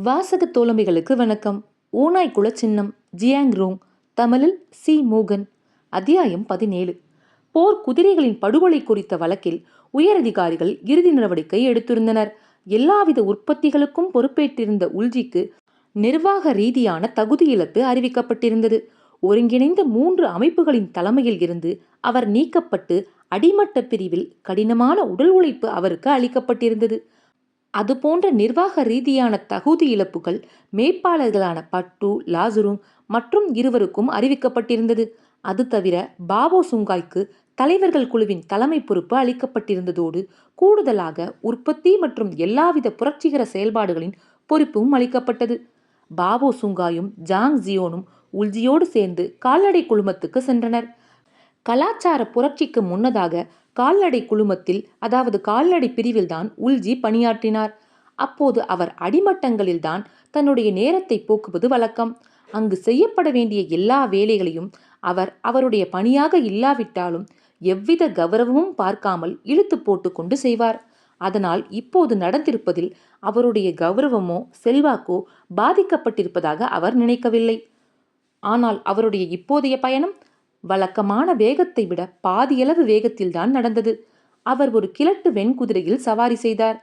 வாசக தோழமைகளுக்கு வணக்கம். ஓநாய் குல சின்னம் ஜியாங் ரோங். தமிழில் சி மோகன். அத்தியாயம் 17. போர் குதிரைகளின் படுகொலை குறித்த வழக்கில் உயரதிகாரிகள் இறுதி நடவடிக்கை எடுத்திருந்தனர். எல்லாவித உற்பத்திகளுக்கும் பொறுப்பேற்றிருந்த உல்ஜிக்கு நிர்வாக ரீதியான தகுதி இழப்பு அறிவிக்கப்பட்டிருந்தது. ஒருங்கிணைந்த 3 அமைப்புகளின் தலைமையில் இருந்து அவர் நீக்கப்பட்டு அடிமட்ட பிரிவில் கடினமான உடல் உழைப்பு அவருக்கு அளிக்கப்பட்டிருந்தது. அதுபோன்ற நிர்வாக ரீதியான தகுதி இழப்புகள் மேய்ப்பாளர்களான பட்டு லாசுருங் மற்றும் இருவருக்கும் அறிவிக்கப்பட்டிருந்தது. அது தவிர பாபோ சுங்காய்க்கு தலைவர்கள் குழுவின் தலைமை பொறுப்பு அளிக்கப்பட்டிருந்ததோடு கூடுதலாக உற்பத்தி மற்றும் எல்லாவித புரட்சிகர செயல்பாடுகளின் பொறுப்பும் அளிக்கப்பட்டது. பாபோ சுங்காயும் ஜாங் ஜியோனும் உல்ஜியோடு சேர்ந்து கால்நடை குழுமத்துக்கு சென்றனர். கலாச்சார புரட்சிக்கு முன்னதாக கால்நடை குழுமத்தில், அதாவது கால்நடை பிரிவில்தான் உல்ஜி பணியாற்றினார். அப்போது அவர் அடிமட்டங்களில்தான் தன்னுடைய நேரத்தை போக்குவது வழக்கம். அங்கு செய்யப்பட வேண்டிய எல்லா வேலைகளையும் அவர் அவருடைய பணியாக இல்லாவிட்டாலும் எவ்வித கௌரவமும் பார்க்காமல் இழுத்து போட்டு கொண்டு செய்வார். அதனால் இப்போது நடந்திருப்பதில் அவருடைய கௌரவமோ செல்வாக்கோ பாதிக்கப்பட்டிருப்பதாக அவர் நினைக்கவில்லை. ஆனால் அவருடைய இப்போதைய பயணம் வழக்கமான வேகத்தை விட பாதியளவு வேகத்தில்தான் நடந்தது. அவர் ஒரு கிழட்டு வெண்குதிரையில் சவாரி செய்தார்.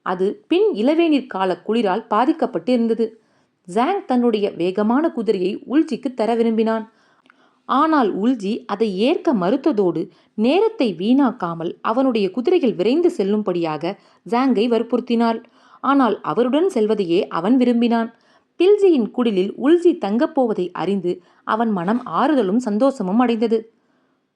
அது பின் இளவேநீர் கால குளிரால் பாதிக்கப்பட்டு இருந்தது. ஜாங் தன்னுடைய வேகமான குதிரையை உல்ஜிக்கு தர விரும்பினான். ஆனால் உல்ஜி அதை ஏற்க மறுத்ததோடு நேரத்தை வீணாக்காமல் அவனுடைய குதிரைகள் விரைந்து செல்லும்படியாக ஜாங்கை வற்புறுத்தினாள். ஆனால் அவருடன் செல்வதையே அவன் விரும்பினான். பில்ஜியின் குடிலில் உல்ஜி தங்கப்போவதை அறிந்து அவன் மனம் ஆறுதலும் சந்தோஷமும் அடைந்தது.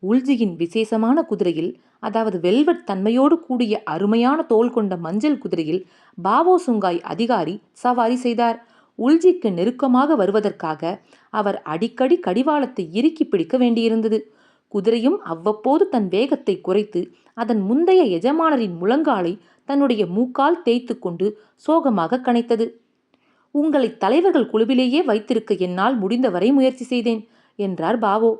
உல்ஜியின் விசேஷமான குதிரையில், அதாவது வெல்வெட் தன்மையோடு கூடிய அருமையான தோல் கொண்ட மஞ்சள் குதிரையில் பாபோ சுங்காய் அதிகாரி சவாரி செய்தார். உல்ஜிக்கு நெருக்கமாக வருவதற்காக அவர் அடிக்கடி கடிவாளத்தை இறுக்கி பிடிக்க வேண்டியிருந்தது. குதிரையும் அவ்வப்போது தன் வேகத்தை குறைத்து அதன் முந்தைய எஜமானரின் முழங்காலை தன்னுடைய மூக்கால் தேய்த்து கொண்டு சோகமாக கனைத்தது. உங்களை தலைவர்கள் குழுவிலேயே வைத்திருக்க என்னால் முடிந்தவரை முயற்சி செய்தேன் என்றார் பாவோ.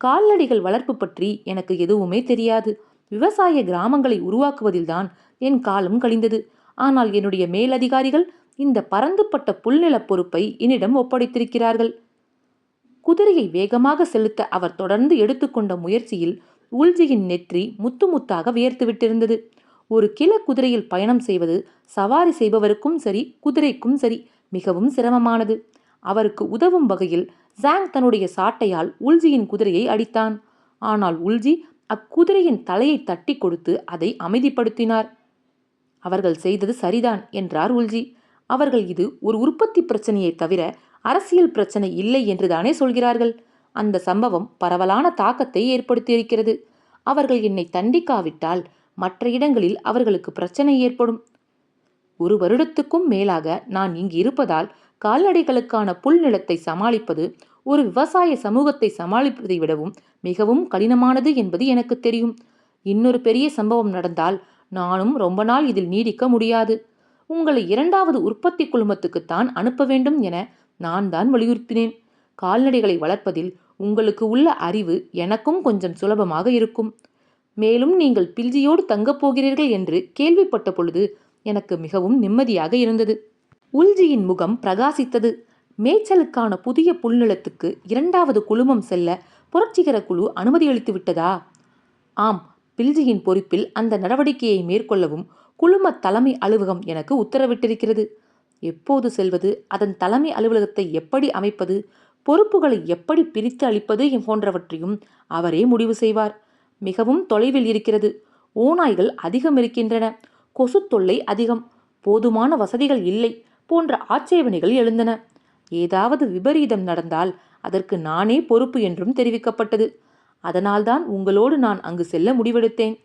கால்நடைகள் வளர்ப்பு பற்றி எனக்கு எதுவுமே தெரியாது. விவசாய கிராமங்களை உருவாக்குவதில்தான் என் காலம் கழிந்தது. ஆனால் என்னுடைய மேலதிகாரிகள் இந்த பரந்துபட்ட புல்நில பொறுப்பை என்னிடம் ஒப்படைத்திருக்கிறார்கள். குதிரையை வேகமாக செலுத்த அவர் தொடர்ந்து எடுத்துக்கொண்ட முயற்சியில் உல்ஜியின் நெற்றி முத்து முத்தாக வியர்த்துவிட்டிருந்தது. ஒரு கிள குதிரையில் பயணம் செய்வது சவாரி செய்பவருக்கும் சரி, குதிரைக்கும் சரி, மிகவும் சிரமமானது. அவருக்கு உதவும் வகையில் ஜாங் தன்னுடைய சாட்டையால் உல்ஜியின் குதிரையை அடித்தான். ஆனால் உல்ஜி அக்குதிரையின் தலையை தட்டி கொடுத்து அதை அமைதிப்படுத்தினார். அவர்கள் செய்தது சரிதான் என்றார் உல்ஜி. அவர்கள் இது ஒரு உற்பத்தி பிரச்சனையை தவிர அரசியல் பிரச்சனை இல்லை என்றுதானே சொல்கிறார்கள். அந்த சம்பவம் பரவலான தாக்கத்தை ஏற்படுத்தியிருக்கிறது. அவர்கள் என்னை தண்டிக்காவிட்டால் மற்ற இடங்களில் அவர்களுக்கு பிரச்சனை ஏற்படும். 1 வருடத்துக்கும் மேலாக நான் இங்கு இருப்பதால் கால்நடைகளுக்கான புல் நிலத்தை சமாளிப்பது ஒரு விவசாய சமூகத்தை சமாளிப்பதை விடவும் மிகவும் கடினமானது என்பது எனக்கு தெரியும். இன்னொரு பெரிய சம்பவம் நடந்தால் நானும் ரொம்ப நாள் இதில் நீடிக்க முடியாது. உங்களை 2வது உற்பத்தி குழுமத்துக்குத்தான் அனுப்ப வேண்டும் என நான் தான் வலியுறுத்தினேன். கால்நடைகளை வளர்ப்பதில் உங்களுக்கு உள்ள அறிவு எனக்கும் கொஞ்சம் சுலபமாக இருக்கும். மேலும் நீங்கள் பில்ஜியோடு தங்கப் போகிறீர்கள் என்று கேள்விப்பட்ட பொழுது எனக்கு மிகவும் நிம்மதியாக இருந்தது. உல்ஜியின் முகம் பிரகாசித்தது. மேய்ச்சலுக்கான புதிய புல்நிலத்துக்கு 2வது குழுமம் செல்ல புரட்சிகர குழு அனுமதியளித்து விட்டதா? ஆம், பில்ஜியின் பொறுப்பில் அந்த நடவடிக்கையை மேற்கொள்ளவும் குழும தலைமை அலுவலகம் எனக்கு உத்தரவிட்டிருக்கிறது. எப்போது செல்வது, அதன் தலைமை அலுவலகத்தை எப்படி அமைப்பது, பொறுப்புகளை எப்படி பிரித்து அளிப்பது போன்றவற்றையும் அவரே முடிவு செய்வார். மிகவும் தொலைவில் இருக்கிறது. ஓநாய்கள் அதிகம் இருக்கின்றன. கொசு தொல்லை அதிகம். போதுமான வசதிகள் இல்லை போன்ற ஆட்சேபனைகள் எழுந்தன. ஏதாவது விபரீதம் நடந்தால் அதற்கு நானே பொறுப்பு என்றும் தெரிவிக்கப்பட்டது. அதனால்தான் உங்களோடு நான் அங்கு செல்ல முடிவெடுத்தேன்.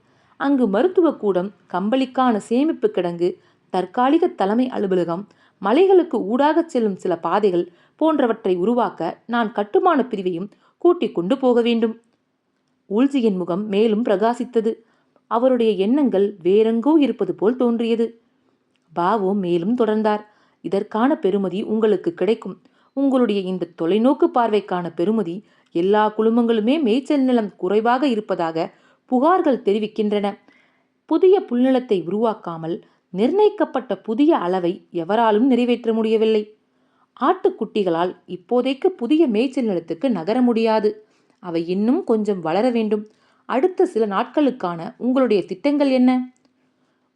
அங்கு மருத்துவ கூடம், கம்பளிக்கான சேமிப்பு கிடங்கு, தற்காலிக தலைமை அலுவலகம், மலைகளுக்கு ஊடாகச் செல்லும் சில பாதைகள் போன்றவற்றை உருவாக்க நான் கட்டுமான பிரிவையும் கூட்டிக் கொண்டு போக வேண்டும். உல்ஜியின் முகம் மேலும் பிரகாசித்தது. அவருடைய எண்ணங்கள் வேறெங்கோ இருப்பது போல் தோன்றியது. பாவோ மேலும் தொடர்ந்தார். இதற்கான பெறுமதி உங்களுக்கு கிடைக்கும். உங்களுடைய இந்த தொலைநோக்கு பார்வைக்கான பெறுமதி எல்லா குழுமங்களுமே மேய்ச்சல் நிலம் குறைவாக இருப்பதாக புகார்கள் தெரிவிக்கின்றன. புதிய புல்நிலத்தை உருவாக்காமல் நிர்ணயிக்கப்பட்ட புதிய அளவை எவராலும் நிறைவேற்ற முடியவில்லை. ஆட்டுக்குட்டிகளால் இப்போதைக்கு புதிய மேய்ச்சல் நிலத்துக்கு நகர முடியாது. அவை இன்னும் கொஞ்சம் வளர வேண்டும். அடுத்த சில நாட்களுக்கான உங்களுடைய திட்டங்கள் என்ன?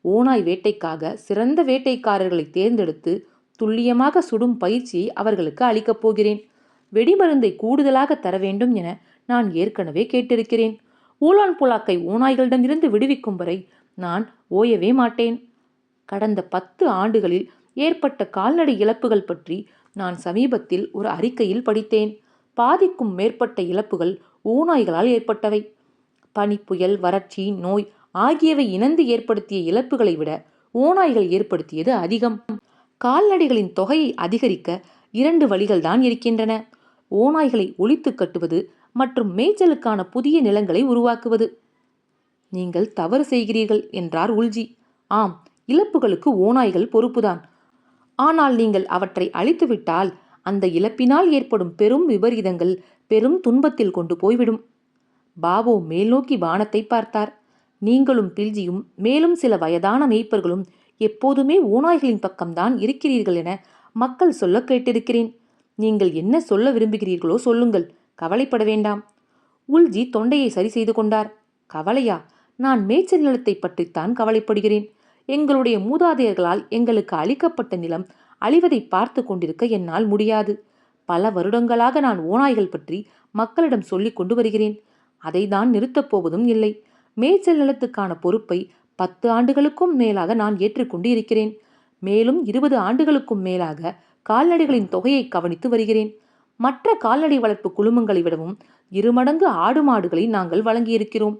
ஓநாய் வேட்டைக்காக சிறந்த வேட்டைக்காரர்களை தேர்ந்தெடுத்து துல்லியமாக சுடும் பயிற்சியை அவர்களுக்கு அளிக்கப் போகிறேன். வெடிமருந்தை கூடுதலாக தர வேண்டும் என நான் ஏற்கனவே கேட்டிருக்கிறேன். ஊலான் புலாக்கை ஓநாய்களிடமிருந்து விடுவிக்கும் வரை நான் ஓயவே மாட்டேன். கடந்த 10 ஆண்டுகளில் ஏற்பட்ட கால்நடை இழப்புகள் பற்றி நான் சமீபத்தில் ஒரு அறிக்கையில் படித்தேன். பாதிக்கும் மேற்பட்ட இழப்புகள் ஓநாய்களால் ஏற்பட்டவை. பனிப்புயல், வறட்சி, நோய் ஆகியவை இணைந்து ஏற்படுத்திய இழப்புகளை விட ஓநாய்கள் ஏற்படுத்தியது அதிகம். கால்நடைகளின் தொகையை அதிகரிக்க 2 வழிகள்தான் இருக்கின்றன. ஓநாய்களை ஒழித்து கட்டுவது மற்றும் மேய்ச்சலுக்கான புதிய நிலங்களை உருவாக்குவது. நீங்கள் தவறு செய்கிறீர்கள் என்றார் உல்ஜி. ஆம், இழப்புகளுக்கு ஓநாய்கள் பொறுப்புதான். ஆனால் நீங்கள் அவற்றை அழித்துவிட்டால் அந்த இழப்பினால் ஏற்படும் பெரும் விபரீதங்கள் பெரும் துன்பத்தில் கொண்டு போய்விடும். பாபு மேல்நோக்கி வானத்தை பார்த்தார். நீங்களும் பில்ஜியும் மேலும் சில வயதான மேய்ப்பர்களும் எப்போதுமே ஓநாய்களின் பக்கம்தான் இருக்கிறீர்கள் என மக்கள் சொல்ல கேட்டிருக்கிறேன். நீங்கள் என்ன சொல்ல விரும்புகிறீர்களோ சொல்லுங்கள், கவலைப்பட வேண்டாம். உல்ஜி தொண்டையை சரி செய்து கொண்டார். கவலையா? நான் மேய்ச்சல் நிலத்தை பற்றித்தான் கவலைப்படுகிறேன். எங்களுடைய மூதாதையர்களால் எங்களுக்கு அளிக்கப்பட்ட நிலம் அழிவதை பார்த்து கொண்டிருக்க என்னால் முடியாது. பல வருடங்களாக நான் ஓநாய்கள் பற்றி மக்களிடம் சொல்லிக் கொண்டு வருகிறேன். அதை தான் நிறுத்தப் போவதும் இல்லை. மேய்ச்சல் நிலத்துக்கான பொறுப்பை 10 ஆண்டுகளுக்கும் மேலாக நான் ஏற்றுக்கொண்டு இருக்கிறேன். மேலும் 20 ஆண்டுகளுக்கும் மேலாக கால்நடைகளின் தொகையை கவனித்து வருகிறேன். மற்ற கால்நடை வளர்ப்பு குழுமங்களை விடவும் 2 மடங்கு ஆடு மாடுகளை நாங்கள் வழங்கியிருக்கிறோம்.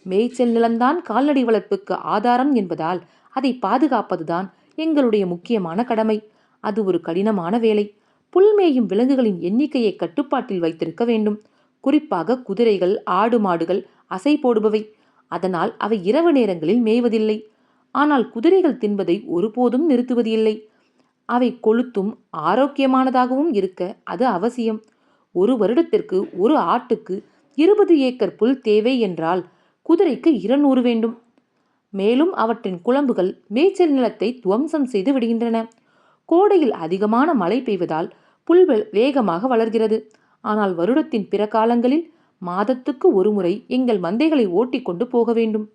மேய்ச்சல் நிலம்தான் கால்நடை வளர்ப்புக்கு ஆதாரம் என்பதால் அதை பாதுகாப்பதுதான் எங்களுடைய முக்கியமான கடமை. அது ஒரு கடினமான வேலை. புல்மேயும் விலங்குகளின் எண்ணிக்கையை கட்டுப்பாட்டில் வைத்திருக்க வேண்டும். குறிப்பாக குதிரைகள், ஆடு மாடுகள் அசை போடுபவை. அதனால் அவை இரவு நேரங்களில் மேய்வதில்லை. ஆனால் குதிரைகள் தின்பதை ஒருபோதும் நிறுத்துவது இல்லை. அவை கொழுத்தும் ஆரோக்கியமானதாகவும் இருக்க அது அவசியம். ஒரு வருடத்திற்கு ஒரு ஆட்டுக்கு 20 ஏக்கர் புல் தேவை என்றால் குதிரைக்கு 200 வேண்டும். மேலும் அவற்றின் குளம்புகள் மேய்ச்சல் நிலத்தை துவம்சம் செய்து விடுகின்றன. கோடையில் அதிகமான மழை பெய்வதால் புல்வெள் வேகமாக வளர்கிறது. ஆனால் வருடத்தின் பிற காலங்களில் மாதத்துக்கு ஒரு முறை எங்கள் மந்தைகளை ஓட்டி கொண்டு போக வேண்டும்.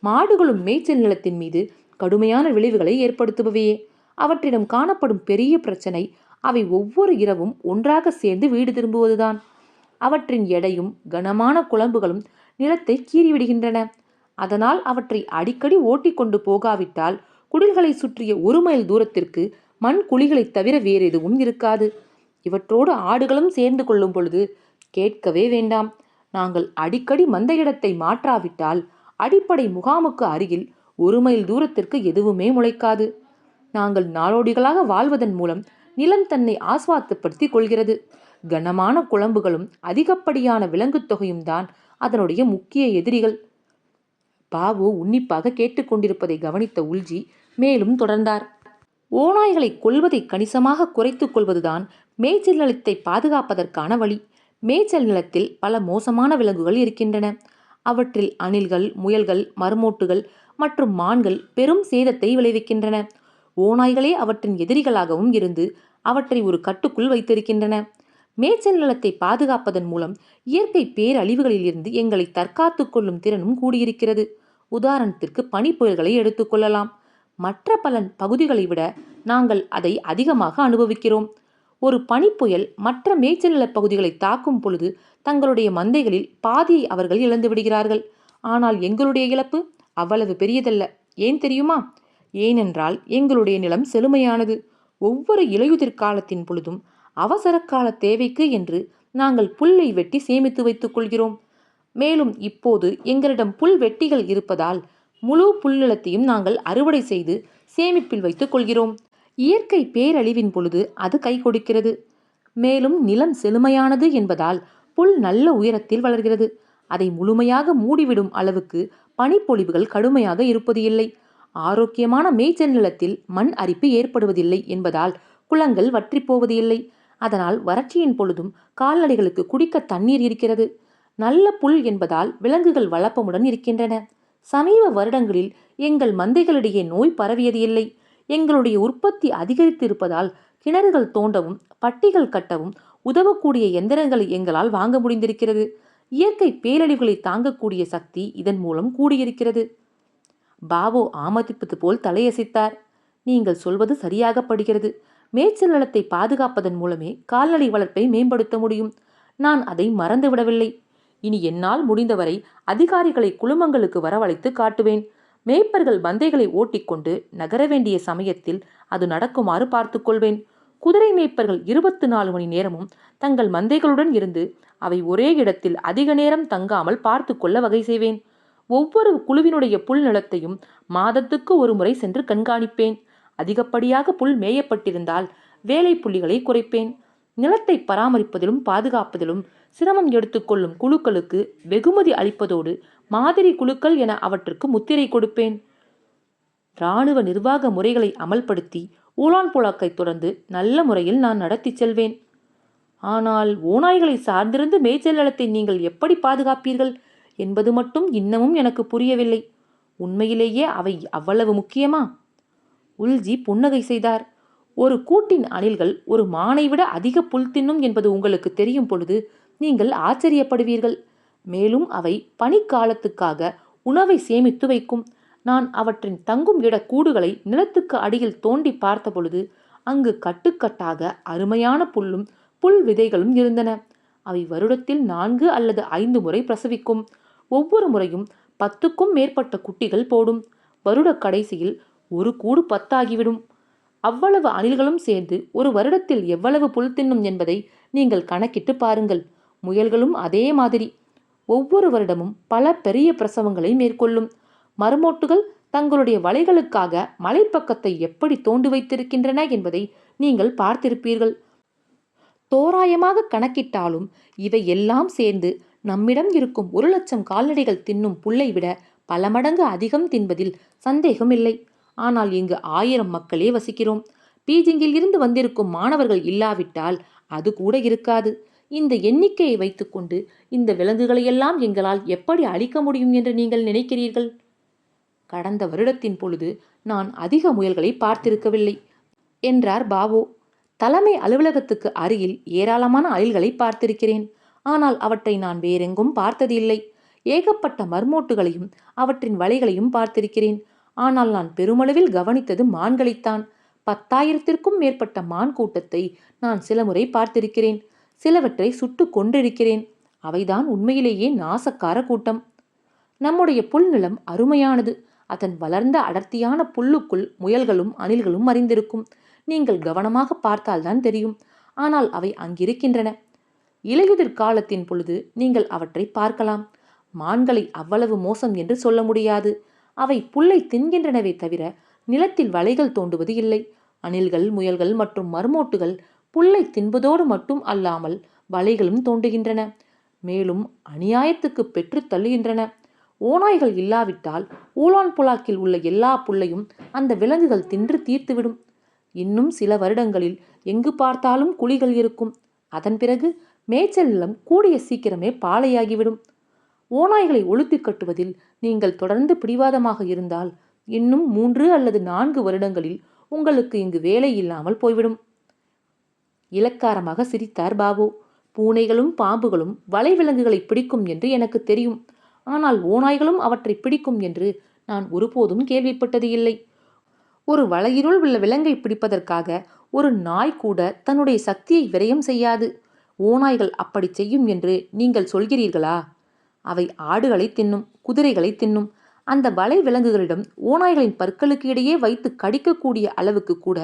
மாடுகளும் மேய்ச்சல் நிலத்தின் மீது கடுமையான விளைவுகளை ஏற்படுத்துபவையே. அவற்றிடம் காணப்படும் பெரிய பிரச்சனை அவை ஒவ்வொரு இரவும் ஒன்றாக சேர்ந்து வீடு திரும்புவதுதான். அவற்றின் எடையும் கனமான குளம்புகளும் நிலத்தை கீறிவிடுகின்றன. அதனால் அவற்றை அடிக்கடி ஓட்டி கொண்டு போகாவிட்டால் குடில்களை சுற்றிய 1 மைல் தூரத்திற்கு மண் குழிகளை தவிர வேறு எதுவும் இருக்காது. இவற்றோடு ஆடுகளும் சேர்ந்து கொள்ளும் பொழுது கேட்கவே வேண்டாம். நாங்கள் அடிக்கடி மந்தையிடத்தை மாற்றாவிட்டால் அடிப்படை முகாமுக்கு அருகில் 1 மைல் தூரத்திற்கு எதுவுமே முளைக்காது. நாங்கள் நாடோடிகளாக வாழ்வதன் மூலம் நிலம் தன்னை ஆஸ்வாதப்படுத்திக் கொள்கிறது. கனமான குளம்புகளும் அதிகப்படியான விலங்கு தொகையும் தான் அதனுடைய முக்கிய எதிரிகள். பாபு உன்னிப்பாக கேட்டுக்கொண்டிருப்பதை கவனித்த உல்ஜி மேலும் தொடர்ந்தார். ஓநாய்களை கொல்வதை கணிசமாக குறைத்துக் கொள்வதுதான் மேய்ச்சல் நிலத்தை பாதுகாப்பதற்கான வழி. மேய்ச்சல் நிலத்தில் பல மோசமான விலங்குகள் இருக்கின்றன. அவற்றில் அணில்கள், முயல்கள், மர்மோட்டுகள் மற்றும் மான்கள் பெரும் சேதத்தை விளைவிக்கின்றன. ஓநாய்களே அவற்றின் எதிரிகளாகவும் இருந்து அவற்றை ஒரு கட்டுக்குள் வைத்திருக்கின்றன. மேய்ச்சல் நிலத்தை பாதுகாப்பதன் மூலம் இயற்கை பேரழிவுகளில் இருந்து எங்களை தற்காத்து கொள்ளும் திறனும் கூடியிருக்கிறது. உதாரணத்திற்கு பனிப்புயல்களை எடுத்துக்கொள்ளலாம். மற்ற பல பகுதிகளை விட நாங்கள் அதை அதிகமாக அனுபவிக்கிறோம். ஒரு பனிப்புயல் மற்ற மேய்ச்சல் நில பகுதிகளை தாக்கும் பொழுது தங்களுடைய மந்தைகளில் பாதியை அவர்கள் இழந்து விடுகிறார்கள். ஆனால் எங்களுடைய இழப்பு அவ்வளவு பெரியதல்ல. ஏன் தெரியுமா? ஏனென்றால் எங்களுடைய நிலம் செழுமையானது. ஒவ்வொரு இலையுதிர் காலத்தின் பொழுதும் அவசர கால தேவைக்கு என்று நாங்கள் புல்லை வெட்டி சேமித்து வைத்துக் கொள்கிறோம். மேலும் இப்போது எங்களிடம் புல் வெட்டிகள் இருப்பதால் முழு புல் நிலத்தையும் நாங்கள் அறுவடை செய்து சேமிப்பில் வைத்துக் கொள்கிறோம். இயற்கை பேரழிவின் பொழுது அது கை கொடுக்கிறது. மேலும் நிலம் செழுமையானது என்பதால் புல் நல்ல உயரத்தில் வளர்கிறது. அதை முழுமையாக மூடிவிடும் அளவுக்கு பனிப்பொழிவுகள் கடுமையாக இருப்பது இல்லை. ஆரோக்கியமான மேய்ச்சல் நிலத்தில் மண் அரிப்பு ஏற்படுவதில்லை என்பதால் குளங்கள் வற்றி போவது இல்லை. அதனால் வறட்சியின் பொழுதும் கால்நடைகளுக்கு குடிக்க தண்ணீர் இருக்கிறது. நல்ல புல் என்பதால் விலங்குகள் வளப்பமுடன் இருக்கின்றன. சமீப வருடங்களில் எங்கள் மந்தைகளிடையே நோய் பரவியது இல்லை. எங்களுடைய உற்பத்தி அதிகரித்து இருப்பதால் கிணறுகள் தோண்டவும் பட்டிகள் கட்டவும் உதவக்கூடிய எந்திரங்களை எங்களால் வாங்க முடிந்திருக்கிறது. இயற்கை பேரழிவுகளை தாங்கக்கூடிய சக்தி இதன் மூலம் கூடியிருக்கிறது. பாபு ஆமதிப்பது போல் தலையசைத்தார். நீங்கள் சொல்வது சரியாக படுகிறது. மேய்ச்சல் நிலத்தை பாதுகாப்பதன் மூலமே கால்நடை வளர்ப்பை மேம்படுத்த முடியும். நான் அதை மறந்துவிடவில்லை. இனி என்னால் முடிந்தவரை அதிகாரிகளை குழுமங்களுக்கு வரவழைத்து காட்டுவேன். மேய்ப்பர்கள் மந்தைகளை ஓட்டிக்கொண்டு நகர வேண்டிய சமயத்தில் அது நடக்குமாறு பார்த்துக்கொள்வேன். குதிரை மேய்ப்பர்கள் 24 மணி நேரமும் தங்கள் மந்தைகளுடன் இருந்து அவை ஒரே இடத்தில் அதிக நேரம் தங்காமல் பார்த்து கொள்ள வகை செய்வேன். ஒவ்வொரு குழுவினுடைய புல் நிலத்தையும் மாதத்துக்கு ஒரு முறை சென்று கண்காணிப்பேன். அதிகப்படியாக புல் மேயப்பட்டிருந்தால் வேலை புள்ளிகளை குறைப்பேன். நிலத்தை பராமரிப்பதிலும் பாதுகாப்பதிலும் சிரமம் எடுத்துக்கொள்ளும் குழுக்களுக்கு வெகுமதி அளிப்பதோடு மாதிரி குழுக்கள் என அவற்றுக்கு முத்திரை கொடுப்பேன். இராணுவ நிர்வாக முறைகளை அமல்படுத்தி ஊலான் புழாக்கை தொடர்ந்து நல்ல முறையில் நான் நடத்தி செல்வேன். ஆனால் ஓநாய்களை சார்ந்திருந்து மேய்ச்சல் நிலத்தை நீங்கள் எப்படி பாதுகாப்பீர்கள் என்பது மட்டும் இன்னமும் எனக்கு புரியவில்லை. உண்மையிலேயே அவை அவ்வளவு முக்கியமா? உல்ஜி புன்னகை செய்தார். ஒரு கூட்டின் அணில்கள் ஒரு மானை விட அதிக புல் தின்னும் என்பது உங்களுக்கு தெரியும் பொழுது நீங்கள் ஆச்சரியப்படுவீர்கள். மேலும் அவை பனிக்காலத்துக்காக உணவை சேமித்து வைக்கும். நான் அவற்றின் தங்கும் இட கூடுகளை நிலத்துக்கு அடியில் தோண்டி பார்த்த பொழுது அங்கு கட்டுக்கட்டாக அருமையான புல்லும் புல் விதைகளும் இருந்தன. அவை வருடத்தில் 4 அல்லது 5 முறை பிரசவிக்கும். ஒவ்வொரு முறையும் 10க்கும் மேற்பட்ட குட்டிகள் போடும். வருட கடைசியில் ஒரு கூடு 10 ஆகிவிடும். அவ்வளவு அணில்களும் சேர்ந்து ஒரு வருடத்தில் எவ்வளவு புல் தின்னும் என்பதை நீங்கள் கணக்கிட்டு பாருங்கள். முயல்களும் அதே மாதிரி ஒவ்வொரு வருடமும் பல பெரிய பிரசவங்களை மேற்கொள்ளும். மரமோட்டுகள் தங்களுடைய வலைகளுக்காக மலைப்பக்கத்தை எப்படி தோண்டி வைத்திருக்கின்றன என்பதை நீங்கள் பார்த்திருப்பீர்கள். தோராயமாக கணக்கிட்டாலும் இவை எல்லாம் சேர்ந்து நம்மிடம் இருக்கும் 1,00,000 கால்நடைகள் தின்னும் புல்லை விட பல மடங்கு அதிகம் தின்பதில் சந்தேகமில்லை. ஆனால் இங்கு 1000 மக்களே வசிக்கிறோம். பீஜிங்கில் இருந்து வந்திருக்கும் மாணவர்கள் இல்லாவிட்டால் அது கூட இருக்காது. இந்த எண்ணிக்கையை வைத்துக்கொண்டு இந்த விலங்குகளையெல்லாம் எங்களால் எப்படி அழிக்க முடியும் என்று நீங்கள் நினைக்கிறீர்கள்? கடந்த வருடத்தின் பொழுது நான் அதிக முயல்களை பார்த்திருக்கவில்லை என்றார் பாபு. தலைமை அலுவலகத்துக்கு அருகில் ஏராளமான அணில்களை பார்த்திருக்கிறேன். ஆனால் அவற்றை நான் வேறெங்கும் பார்த்தது இல்லை. ஏகப்பட்ட மர்மோட்டுகளையும் அவற்றின் வலைகளையும் பார்த்திருக்கிறேன். ஆனால் நான் பெருமளவில் கவனித்தது மான்களைத்தான். 10,000த்திற்கும் மேற்பட்ட மான் கூட்டத்தை நான் சில முறை பார்த்திருக்கிறேன். சிலவற்றை சுட்டு கொன்றிருக்கிறேன். அவைதான் உண்மையிலேயே நாசக்கார கூட்டம். நம்முடைய புல்நிலம் அருமையானது. அதன் வளர்ந்த அடர்த்தியான புல்லுக்குள் முயல்களும் அணில்களும் மறைந்திருக்கும். நீங்கள் கவனமாக பார்த்தால்தான் தெரியும். ஆனால் அவை அங்கிருக்கின்றன. இலையுதிர் காலத்தின் பொழுது நீங்கள் அவற்றை பார்க்கலாம். மான்களை அவ்வளவு மோசம் என்று சொல்ல முடியாது. அவை புல்லை தின்கின்றனவே தவிர நிலத்தில் வலைகள் தோண்டுவது இல்லை. அணில்கள், முயல்கள் மற்றும் மர்மோட்டுகள் புல்லை தின்பதோடு மட்டும் அல்லாமல் வலைகளும் தோண்டுகின்றன. மேலும் அநியாயத்துக்கு பெற்று தள்ளுகின்றன. ஓநாய்கள் இல்லாவிட்டால் ஊலான் புழாக்கில் உள்ள எல்லா புல்லையும் அந்த விலங்குகள் தின்று தீர்த்துவிடும். இன்னும் சில வருடங்களில் எங்கு பார்த்தாலும் குழிகள் இருக்கும். அதன் பிறகு மேய்ச்சல் நிலம் கூடிய சீக்கிரமே பாலையாகிவிடும். ஓநாய்களை ஒழித்து கட்டுவதில் நீங்கள் தொடர்ந்து பிடிவாதமாக இருந்தால் இன்னும் 3 அல்லது 4 வருடங்களில் உங்களுக்கு இங்கு வேலை இல்லாமல் போய்விடும். இலக்காரமாக சிரித்தார் பாபு. பூனைகளும் பாம்புகளும் வலை விலங்குகளை பிடிக்கும் என்று எனக்கு தெரியும். ஆனால் ஓநாய்களும் அவற்றை பிடிக்கும் என்று நான் ஒருபோதும் கேள்விப்பட்டது இல்லை. ஒரு வலையினுள் உள்ள விலங்கை பிடிப்பதற்காக ஒரு நாய் கூட தன்னுடைய சக்தியை விரயம் செய்யாது. ஓநாய்கள் அப்படி செய்யும் என்று நீங்கள் சொல்கிறீர்களா? அவை ஆடுகளை தின்னும், குதிரைகளை தின்னும். அந்த வலை விலங்குகளிடம் ஓநாய்களின் பற்களுக்கு இடையே வைத்து கடிக்கக்கூடிய அளவுக்கு கூட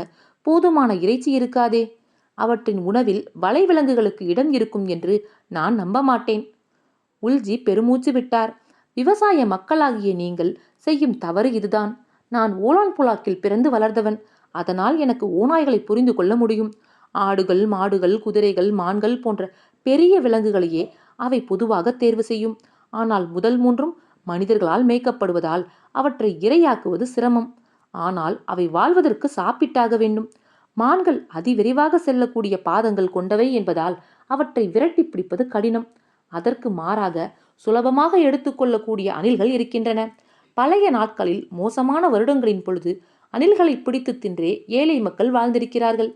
போதுமான இறைச்சி இருக்காதே. அவற்றின் உணவில் வலை விலங்குகளுக்கு இடம் இருக்கும் என்று நான் நம்ப மாட்டேன். உல்ஜி பெருமூச்சு விட்டார். விவசாய மக்களாகிய நீங்கள் செய்யும் தவறு இதுதான். நான் ஊலான் புழாக்கில் பிறந்து வளர்ந்தவன். அதனால் எனக்கு ஓநாய்களை புரிந்து கொள்ள முடியும். ஆடுகள், மாடுகள், குதிரைகள், மான்கள் போன்ற பெரிய விலங்குகளையே அவை பொதுவாக தேர்வு செய்யும். ஆனால் முதல் 3ம் மனிதர்களால் மேய்க்கப்படுவதால் அவற்றை இரையாக்குவது சிரமம். ஆனால் அவை வாழ்வதற்கு சாப்பிட்டாக வேண்டும். மான்கள் அதிவிரைவாக செல்லக்கூடிய பாதங்கள் கொண்டவை என்பதால் அவற்றை விரட்டி பிடிப்பது கடினம். அதற்கு மாறாக சுலபமாக எடுத்துக்கொள்ளக்கூடிய அணில்கள் இருக்கின்றன. பழைய நாட்களில் மோசமான வருடங்களின் பொழுது அணில்களை பிடித்து தின்றே ஏழை மக்கள் வாழ்ந்திருக்கிறார்கள்.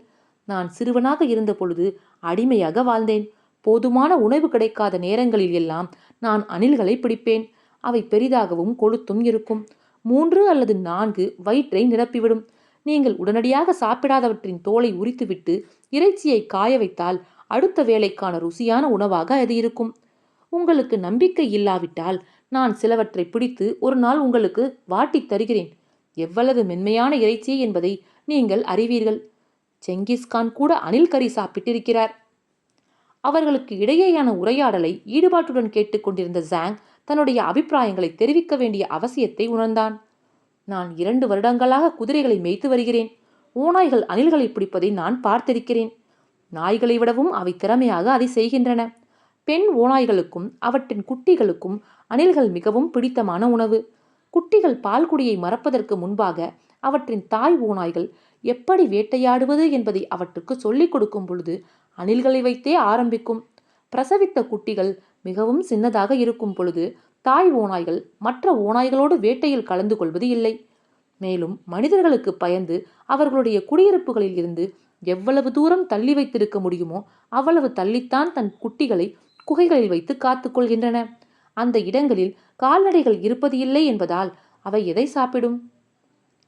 நான் சிறுவனாக இருந்த பொழுது அடிமையாக வாழ்ந்தேன். போதுமான உணவு கிடைக்காத நேரங்களில் எல்லாம் நான் அணில்களை பிடிப்பேன். அவை பெரிதாகவும் கொழுத்தும் இருக்கும். 3 அல்லது 4 வயிற்றை நிரப்பிவிடும். நீங்கள் உடனடியாக சாப்பிடாதவற்றின் தோலை உரித்துவிட்டு இறைச்சியை காய வைத்தால் அடுத்த வேளைக்கான ருசியான உணவாக அது இருக்கும். உங்களுக்கு நம்பிக்கை இல்லாவிட்டால் நான் சிலவற்றை பிடித்து ஒரு நாள் உங்களுக்கு வாட்டித் தருகிறேன். எவ்வளவு மென்மையான இறைச்சி என்பதை நீங்கள் அறிவீர்கள். செங்கிஸ்கான் கூட அணில் கறி சாப்பிட்டிருக்கிறார். அவர்களுக்கு இடையேயான உரையாடலை ஈடுபாட்டுடன் கேட்டுக்கொண்டிருந்த ஜாங் தன்னுடைய அபிப்பிராயங்களை தெரிவிக்க வேண்டிய அவசியத்தை உணர்ந்தான். நான் 2 வருடங்களாக குதிரைகளை மேய்த்து வருகிறேன். ஓநாய்கள் அணில்களை பிடிப்பதை நான் பார்த்திருக்கிறேன். நாய்களை விடவும் அவை திறமையாக அதை செய்கின்றன. பெண் ஓநாய்களுக்கும் அவற்றின் குட்டிகளுக்கும் அணில்கள் மிகவும் பிடித்தமான உணவு. குட்டிகள் பால்குடியை மறப்பதற்கு முன்பாக அவற்றின் தாய் ஓநாய்கள் எப்படி வேட்டையாடுவது என்பதை அவற்றுக்கு சொல்லிக் கொடுக்கும் பொழுது அணில்களை வைத்தே ஆரம்பிக்கும். பிரசவித்த குட்டிகள் மிகவும் சின்னதாக இருக்கும் பொழுது தாய் ஓநாய்கள் மற்ற ஓநாய்களோடு வேட்டையில் கலந்து கொள்வது இல்லை. மேலும் மனிதர்களுக்கு பயந்து அவர்களுடைய குடியிருப்புகளில் இருந்து எவ்வளவு தூரம் தள்ளி வைத்திருக்க முடியுமோ அவ்வளவு தள்ளித்தான் தன் குட்டிகளை குகைகளில் வைத்து காத்துக்கொள்கின்றன. அந்த இடங்களில் கால்நடைகள் இருப்பது இல்லை என்பதால் அவை எதை சாப்பிடும்?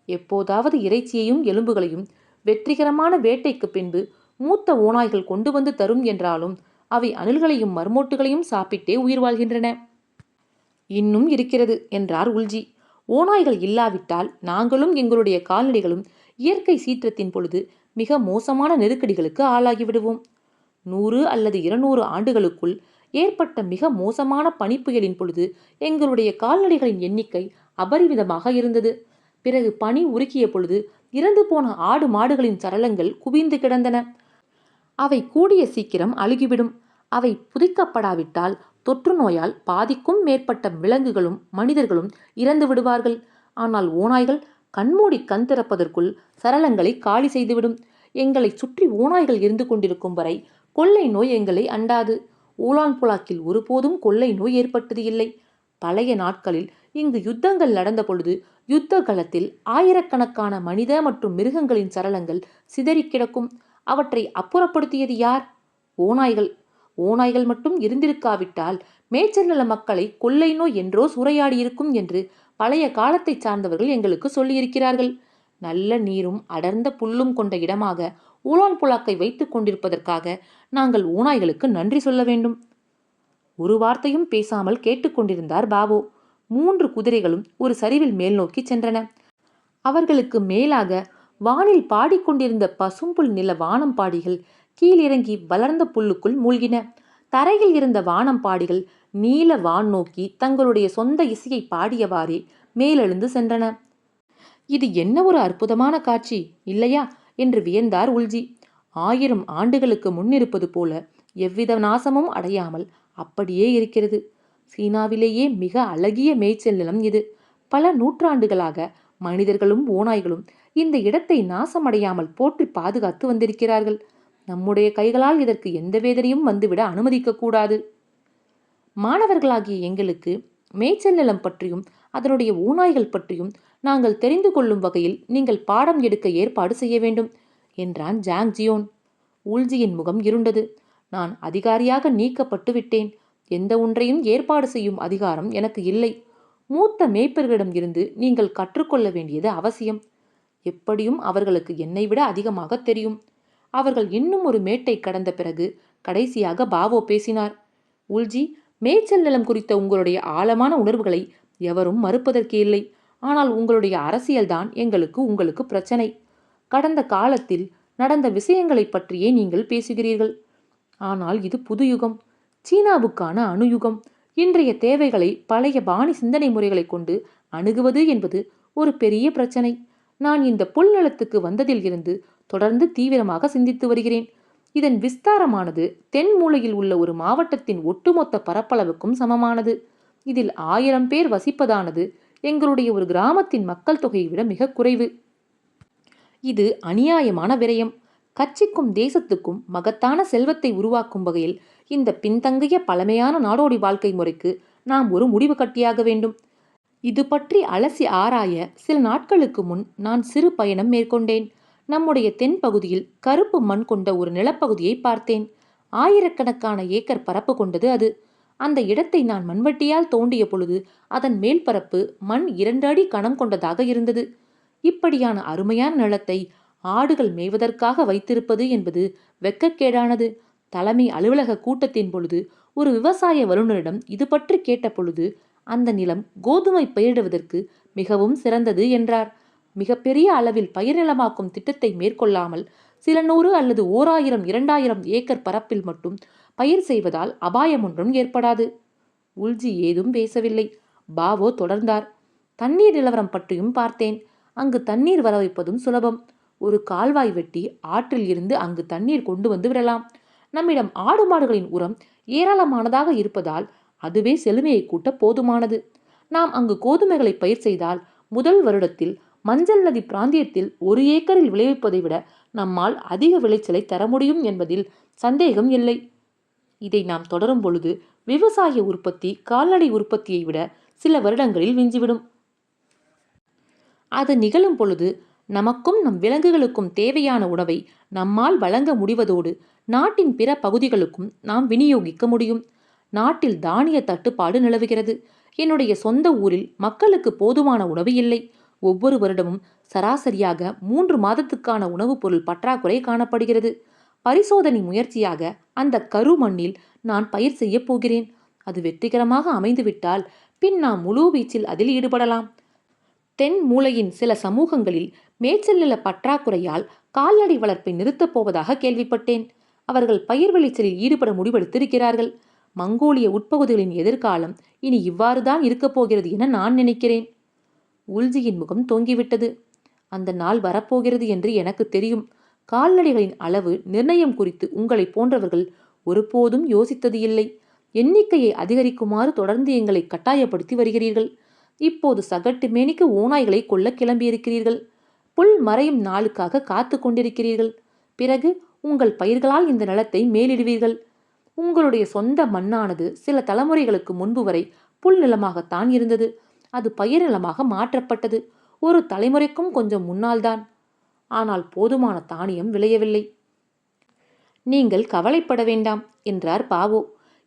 எப்போதாவது இறைச்சியையும் எலும்புகளையும் வெற்றிகரமான வேட்டைக்கு பின்பு மூத்த ஓநாய்கள் கொண்டு வந்து தரும் என்றாலும் அவை அணில்களையும் மர்மோட்டுகளையும் சாப்பிட்டே உயிர் வாழ்கின்றன. இன்னும் இருக்கிறது என்றார் உல்ஜி. ஓநாய்கள் இல்லாவிட்டால் நாங்களும் எங்களுடைய கால்நடைகளும் இயற்கை சீற்றத்தின் பொழுது மிக மோசமான நெருக்கடிகளுக்கு ஆளாகிவிடுவோம். 100 அல்லது 200 ஆண்டுகளுக்குள் ஏற்பட்ட மிக மோசமான பனிப்புயலின் பொழுது எங்களுடைய கால்நடைகளின் எண்ணிக்கை அபரிமிதமாக இருந்தது. பிறகு பனி உருக்கிய பொழுது இறந்து போன ஆடு மாடுகளின் சடலங்கள் குவிந்து கிடந்தன. அவை கூடிய சீக்கிரம் அழுகிவிடும். அவை புதைக்கப்படாவிட்டால் தொற்று நோயால் பாதிக்கும் மேற்பட்ட விலங்குகளும் மனிதர்களும் இறந்து விடுவார்கள். ஆனால் ஓநாய்கள் கண்மூடி கண் திறப்பதற்குள் சரளங்களை காலி செய்துவிடும். எங்களை சுற்றி ஓநாய்கள் இருந்து கொண்டிருக்கும் வரை கொள்ளை நோய் எங்களை அண்டாது. ஊலான் புலாக்கில் ஒருபோதும் கொள்ளை நோய் ஏற்பட்டது இல்லை. பழைய நாட்களில் இங்கு யுத்தங்கள் நடந்த பொழுது யுத்த களத்தில் ஆயிரக்கணக்கான மனித மற்றும் மிருகங்களின் சரளங்கள் சிதறி கிடக்கும். அவற்றை அப்புறப்படுத்தியது யார்? ஓநாய்கள். ஓநாய்கள் மட்டும் இருந்திருக்காவிட்டால் மேய்ச்சல் நில மக்களை கொள்ளை நோய் என்றோ சூறையாடியிருக்கும் என்று பழைய காலத்தை சார்ந்தவர்கள் எங்களுக்கு சொல்லியிருக்கிறார்கள். நல்ல நீரும் அடர்ந்த புல்லும் கொண்ட இடமாக ஊலான் புலாக்கை வைத்துக் கொண்டிருப்பதற்காக நாங்கள் ஓநாய்களுக்கு நன்றி சொல்ல வேண்டும். ஒரு வார்த்தையும் பேசாமல் கேட்டுக்கொண்டிருந்தார் பாபு. 3 குதிரைகளும் ஒரு சரிவில் மேல் நோக்கி சென்றன. அவர்களுக்கு மேலாக வானில் பாடிக்கொண்டிருந்த பசும்புல் நில வானம்பாடிகள் கீழிறங்கி வளர்ந்த புல்லுக்குள் மூழ்கின. தரையில் இருந்த வானம்பாடிகள் நீல வான் நோக்கி தங்களுடைய சொந்த இசையை பாடியவாறே மேலெழுந்து சென்றன. இது என்ன ஒரு அற்புதமான காட்சி இல்லையா என்று வியந்தார் உல்ஜி. 1000 ஆண்டுகளுக்கு முன்னிருப்பது போல எவ்வித நாசமும் அடையாமல் அப்படியே இருக்கிறது. சீனாவிலேயே மிக அழகிய மேய்ச்சல் நிலம் இது. பல நூற்றாண்டுகளாக மனிதர்களும் ஓநாய்களும் இந்த இடத்தை நாசமடையாமல் போற்றி பாதுகாத்து வந்திருக்கிறார்கள். நம்முடைய கைகளால் இதற்கு எந்த வேதனையும் வந்துவிட அனுமதிக்க கூடாது. மாணவர்களாகிய எங்களுக்கு மேய்ச்சல் நிலம் பற்றியும் அதனுடைய ஓநாய்கள் பற்றியும் நாங்கள் தெரிந்து கொள்ளும் வகையில் நீங்கள் பாடம் எடுக்க ஏற்பாடு செய்ய வேண்டும் என்றான் ஜாங் ஜியோன். உல்ஜியின் முகம் இருண்டது. நான் அதிகாரியாக நீக்கப்பட்டு விட்டேன். எந்த ஒன்றையும் ஏற்பாடு செய்யும் அதிகாரம் எனக்கு இல்லை. மூத்த மேய்ப்பர்களிடம் இருந்து நீங்கள் கற்றுக்கொள்ள வேண்டியது அவசியம். எப்படியும் அவர்களுக்கு என்னை விட அதிகமாக தெரியும். அவர்கள் இன்னும் ஒரு மேட்டை கடந்த பிறகு கடைசியாக பாவோ பேசினார். உல்ஜி, மேய்ச்சல் நிலம் குறித்த உங்களுடைய ஆழமான உணர்வுகளை எவரும் மறுப்பதற்கு இல்லை. ஆனால் உங்களுடைய அரசியல்தான் உங்களுக்கு பிரச்சனை. கடந்த காலத்தில் நடந்த விஷயங்களை பற்றியே நீங்கள் பேசுகிறீர்கள். ஆனால் இது புது யுகம், சீனாவுக்கான அணுயுகம். இன்றைய தேவைகளை பழைய பாணி சிந்தனை முறைகளை கொண்டு அணுகுவது என்பது ஒரு பெரிய பிரச்சனை. நான் இந்த புல் நிலத்துக்கு வந்ததில் இருந்து தொடர்ந்து தீவிரமாக சிந்தித்து வருகிறேன். இதன் விஸ்தாரமானது தென் மூலையில் உள்ள ஒரு மாவட்டத்தின் ஒட்டுமொத்த பரப்பளவுக்கும் சமமானது. இதில் 1000 பேர் வசிப்பதானது எங்களுடைய ஒரு கிராமத்தின் மக்கள் தொகையை விட மிக குறைவு. இது அநியாயமான விரயம். கட்சிக்கும் தேசத்துக்கும் மகத்தான செல்வத்தை உருவாக்கும் வகையில் இந்த பின்தங்கிய பழமையான நாடோடி வாழ்க்கை முறைக்கு நாம் ஒரு முடிவு கட்டியாக வேண்டும். இது பற்றி அலசி ஆராய சில நாட்களுக்கு முன் நான் சிறு பயணம் மேற்கொண்டேன். நம்முடைய தென் பகுதியில் கருப்பு மண் கொண்ட ஒரு நிலப்பகுதியை பார்த்தேன். ஆயிரக்கணக்கான ஏக்கர் பரப்பு கொண்டது அது. அந்த இடத்தை நான் மண்வெட்டியால் தோண்டிய பொழுது அதன் மேல் பரப்பு மண் 2 அடி கனம் கொண்டதாக இருந்தது. இப்படியான அருமையான நிலத்தை ஆடுகள் மேய்வதற்காக வைத்திருப்பது என்பது வெட்கக்கேடானது. தலைமை அலுவலக கூட்டத்தின் பொழுது ஒரு விவசாய வல்லுநரிடம் இது பற்றி கேட்ட பொழுது அந்த நிலம் கோதுமை பயிரிடுவதற்கு மிகவும் சிறந்தது என்றார். மிகப்பெரிய அளவில் பயிர் நிலமாக்கும் திட்டத்தை மேற்கொள்ளாமல் சில 100 அல்லது 1000 2000 ஏக்கர் பரப்பில் மட்டும் பயிர் செய்வதால் அபாயம் ஒன்றும் ஏற்படாது. உல்ஜி ஏதும் பேசவில்லை. பாவோ தொடர்ந்தார். தண்ணீர் நிலவரம் பற்றியும் பார்த்தேன். அங்கு தண்ணீர் வர வைப்பதும் சுலபம். ஒரு கால்வாய் வெட்டி ஆற்றில் இருந்து அங்கு தண்ணீர் கொண்டு வந்து விடலாம். நம்மிடம் ஆடு மாடுகளின் உரம் ஏராளமானதாக இருப்பதால் அதுவே செழுமையை கூட்ட போதுமானது. நாம் அங்கு கோதுமைகளை பயிர் செய்தால் முதல் வருடத்தில் மஞ்சள் நதி பிராந்தியத்தில் 1 ஏக்கரில் விளைவிப்பதை விட நம்மால் அதிக விளைச்சலை தர முடியும் என்பதில் சந்தேகம் இல்லை. இதை நாம் தொடரும் பொழுது விவசாய உற்பத்தி கால்நடை உற்பத்தியை விட சில வருடங்களில் விஞ்சிவிடும். அது நிகழும் பொழுது நமக்கும் நம் விலங்குகளுக்கும் தேவையான உணவை நம்மால் வழங்க முடிவதோடு நாட்டின் பிற பகுதிகளுக்கும் நாம் விநியோகிக்க முடியும். நாட்டில் தானிய தட்டுப்பாடு நிலவுகிறது. என்னுடைய சொந்த ஊரில் மக்களுக்கு போதுமான உணவு இல்லை. ஒவ்வொரு வருடமும் சராசரியாக 3 மாதத்துக்கான உணவுப் பொருள் பற்றாக்குறை காணப்படுகிறது. பரிசோதனை முயற்சியாக அந்த கரு மண்ணில் நான் பயிர் செய்ய போகிறேன். அது வெற்றிகரமாக அமைந்துவிட்டால் பின் நாம் முழு வீச்சில் அதில் ஈடுபடலாம். தென் மூலையின் சில சமூகங்களில் மேய்ச்சல் நில பற்றாக்குறையால் கால்நடை வளர்ப்பை நிறுத்தப் போவதாக கேள்விப்பட்டேன். அவர்கள் பயிர் விளைச்சலில் ஈடுபட முடிவெடுத்திருக்கிறார்கள். மங்கோலிய உட்பகுதிகளின் எதிர்காலம் இனி இவ்வாறுதான் இருக்கப் போகிறது என நான் நினைக்கிறேன். உல்ஜியின் முகம் தொங்கிவிட்டது. அந்த நாள் வரப்போகிறது என்று எனக்கு தெரியும். கால்நடைகளின் அளவு நிர்ணயம் குறித்து உங்களை போன்றவர்கள் ஒருபோதும் யோசித்தது இல்லை. எண்ணிக்கையை அதிகரிக்குமாறு தொடர்ந்து எங்களை கட்டாயப்படுத்தி வருகிறீர்கள். இப்போது சகட்டு மேனிக்கு ஓநாய்களை கொல்ல கிளம்பியிருக்கிறீர்கள். புல் மறையும் நாளுக்காக காத்து கொண்டிருக்கிறீர்கள். பிறகு உங்கள் பயிர்களால் இந்த நிலத்தை மேலிடுவீர்கள். உங்களுடைய சொந்த மண்ணானது சில தலைமுறைகளுக்கு முன்பு வரை புல் நிலமாகத்தான் இருந்தது. அது பயிர் நிலமாக மாற்றப்பட்டது. ஒரு தலைமுறைக்கும் கொஞ்சம் முன்னால்தான். ஆனால் போதுமான தானியம் விளையவில்லை. நீங்கள் கவலைப்பட வேண்டாம் என்றார் பாவோ.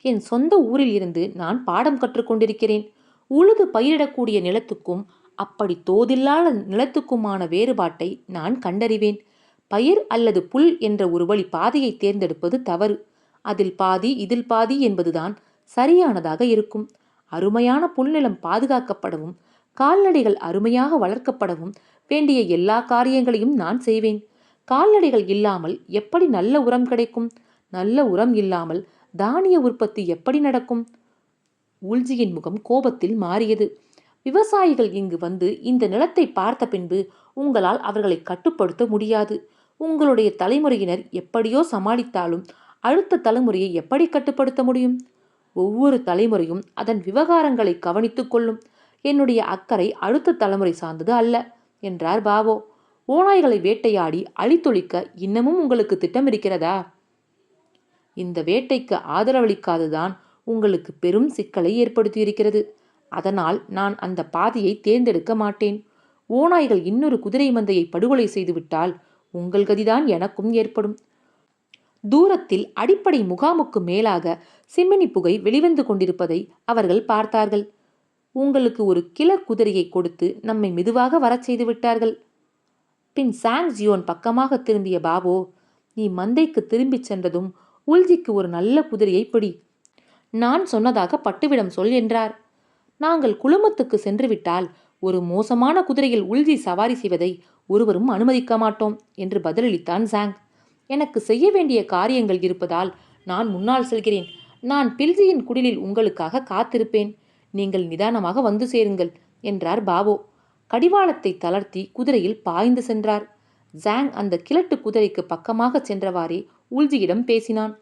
என் சொந்த ஊரில் இருந்து நான் பாடம் கற்றுக்கொண்டிருக்கிறேன். உழுது பயிரிடக்கூடிய நிலத்துக்கும் அப்படி தோதில்லாத நிலத்துக்குமான வேறுபாட்டை நான் கண்டறிவேன். பயிர் அல்லது புல் என்ற ஒரு வழி பாதையை தேர்ந்தெடுப்பது தவறு. அதில் பாதி இதில் பாதி என்பதுதான் சரியானதாக இருக்கும். அருமையான புல்நிலம் பாதுகாக்கப்படவும் கால்நடைகள் அருமையாக வளர்க்கப்படவும் வேண்டிய எல்லா காரியங்களையும் நான் செய்வேன். கால்நடைகள் இல்லாமல் எப்படி நல்ல உரம் கிடைக்கும்? நல்ல உரம் இல்லாமல் தானிய உற்பத்தி எப்படி நடக்கும்? உல்ஜியின் முகம் கோபத்தில் மாறியது. விவசாயிகள் இங்கு வந்து இந்த நிலத்தை பார்த்த பின்பு உங்களால் அவர்களை கட்டுப்படுத்த முடியாது. உங்களுடைய தலைமுறையினர் எப்படியோ சமாளித்தாலும் அடுத்த தலைமுறையை எப்படி கட்டுப்படுத்த முடியும்? ஒவ்வொரு தலைமுறையும் அதன் விவகாரங்களை கவனித்துக் கொள்ளும். என்னுடைய அக்கறை அடுத்த தலைமுறை சார்ந்தது அல்ல என்றார் பாவோ. ஓநாய்களை வேட்டையாடி அழித்தொழிக்க இன்னமும் உங்களுக்கு திட்டம் இருக்கிறதா? இந்த வேட்டைக்கு ஆதரவளிக்காததான் உங்களுக்கு பெரும் சிக்கலை ஏற்படுத்தியிருக்கிறது. அதனால் நான் அந்த பாதையை தேர்ந்தெடுக்க மாட்டேன். ஓநாய்கள் இன்னொரு குதிரை மந்தையை படுகொலை செய்துவிட்டால் உங்கள் கதிதான் எனக்கும் ஏற்படும். தூரத்தில் அடிப்படை முகாமுக்கு மேலாக சிம்மினி புகை வெளிவந்து கொண்டிருப்பதை அவர்கள் பார்த்தார்கள். உங்களுக்கு ஒரு கிளர் குதிரையை கொடுத்து நம்மை மெதுவாக வரச் செய்து விட்டார்கள். பின் சாங் ஜியோன் பக்கமாக திரும்பிய பாபோ, நீ மந்தைக்கு திரும்பிச் சென்றதும் உல்ஜிக்கு ஒரு நல்ல குதிரையை பிடி. நான் சொன்னதாக பட்டுவிடம் சொல் என்றார். நாங்கள் குழுமத்துக்கு சென்றுவிட்டால் ஒரு மோசமான குதிரையில் உல்ஜி சவாரி செய்வதை ஒருவரும் அனுமதிக்க மாட்டோம் என்று பதிலளித்தான் சாங். எனக்கு செய்ய வேண்டிய காரியங்கள் இருப்பதால் நான் முன்னால் செல்கிறேன். நான் பில்ஜியின் குடிலில் உங்களுக்காக காத்திருப்பேன். நீங்கள் நிதானமாக வந்து சேருங்கள் என்றார் பாபோ. கடிவாளத்தை தளர்த்தி குதிரையில் பாய்ந்து சென்றார். ஜாங் அந்த கிழட்டு குதிரைக்கு பக்கமாக சென்றவாறே உல்ஜியிடம் பேசினான்.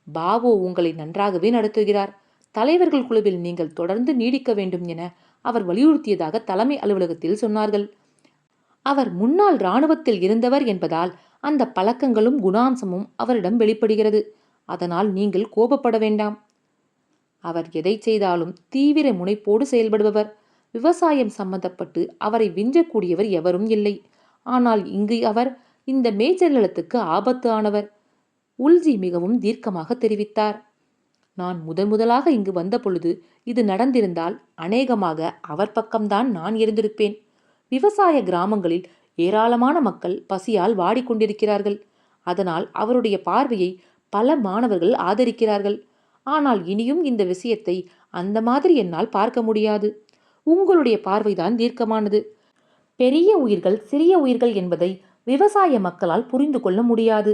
பாபோ உங்களை நன்றாகவே நடத்துகிறார். தலைவர்கள் குழுவில் நீங்கள் தொடர்ந்து நீடிக்க வேண்டும் என அவர் வலியுறுத்தியதாக தலைமை அலுவலகத்தில் சொன்னார்கள். அவர் முன்னாள் இராணுவத்தில் இருந்தவர் என்பதால் அந்த பழக்கங்களும் குணாம்சமும் அவரிடம் வெளிப்படுகிறது. அதனால் நீங்கள் கோபப்பட வேண்டாம். அவர் எதை செய்தாலும் தீவிர முனைப்போடு செயல்படுபவர். விவசாயம் சம்பந்தப்பட்டு அவரை விஞ்சக்கூடியவர் எவரும் இல்லை. ஆனால் இங்கு அவர் இந்த மேய்ச்சல் நிலத்துக்கு ஆபத்து ஆனவர். உல்ஜி மிகவும் தீர்க்கமாக தெரிவித்தார். நான் முதலாக இங்கு வந்த பொழுது இது நடந்திருந்தால் அநேகமாக அவர் பக்கம்தான் நான் இருந்திருப்பேன். விவசாய கிராமங்களில் ஏராளமான மக்கள் பசியால் வாடிக்கொண்டிருக்கிறார்கள். அதனால் அவருடைய பார்வையை பல மாணவர்கள் ஆதரிக்கிறார்கள். ஆனால் இனியும் இந்த விஷயத்தை அந்த மாதிரி என்னால் பார்க்க முடியாது. உங்களுடைய பார்வைதான் தீர்க்கமானது. பெரிய உயிர்கள் சிறிய உயிர்கள் என்பதை விவசாய மக்களால் புரிந்து கொள்ள முடியாது.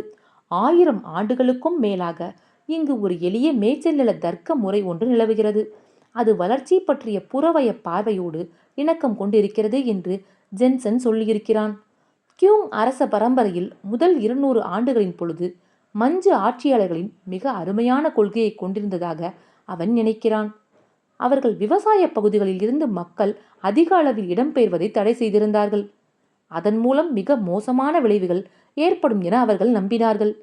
1000 ஆண்டுகளுக்கும் மேலாக இங்கு ஒரு எளிய மேய்ச்சல் நில தர்க்க முறை ஒன்று நிலவுகிறது. அது வளர்ச்சி பற்றிய புறவய பார்வையோடு இணக்கம் கொண்டிருக்கிறது என்று ஜென்சன் சொல்லியிருக்கிறான். கியூங் அரச பரம்பரையில் முதல் 200 ஆண்டுகளின் பொழுது மஞ்சு ஆட்சியாளர்களின் மிக அருமையான கொள்கையை கொண்டிருந்ததாக அவன் நினைக்கிறான். அவர்கள் விவசாய பகுதிகளில் இருந்து மக்கள் அதிக அளவில் இடம்பெயர்வதை தடை செய்திருந்தார்கள். அதன் மூலம் மிக மோசமான விளைவுகள் ஏற்படும் என அவர்கள் நம்பினார்கள்.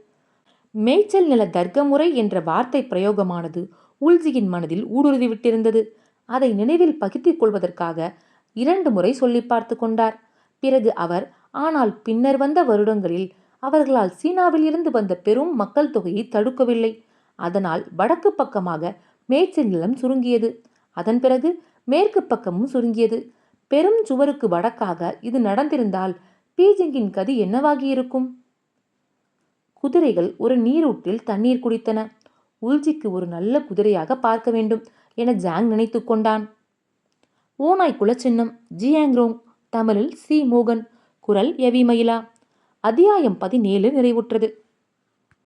மேய்ச்சல் நில தர்க்க முறை என்ற வார்த்தை பிரயோகமானது உல்ஜியின் மனதில் ஊடுருவிவிட்டிருந்தது. அதை நினைவில் பகிர்த்திக் கொள்வதற்காக 2 முறை சொல்லி பார்த்து கொண்டார். பிறகு அவர், ஆனால் பின்னர் வந்த வருடங்களில் அவர்களால் சீனாவில் இருந்து வந்த பெரும் மக்கள் தொகையை தடுக்கவில்லை. அதனால் வடக்கு பக்கமாக மேய்ச்சல் நிலம் சுருங்கியது. அதன் பிறகு மேற்கு பக்கமும் சுருங்கியது. பெரும் சுவருக்கு வடக்காக இது நடந்திருந்தால் பீஜிங்கின் கதி என்னவாகியிருக்கும்? குதிரைகள் ஒரு நீரூற்றில் தண்ணீர் குடித்தன. உல்ஜிக்கு ஒரு நல்ல குதிரையாக பார்க்க வேண்டும் என ஜாங் நினைத்து கொண்டான். ஓநாய் குலச்சின்னம் ஜியாங்ரோங். தமிழில் சி. மோகன். குரல் எவி மயிலா. அத்தியாயம் 17 நிறைவுற்றது.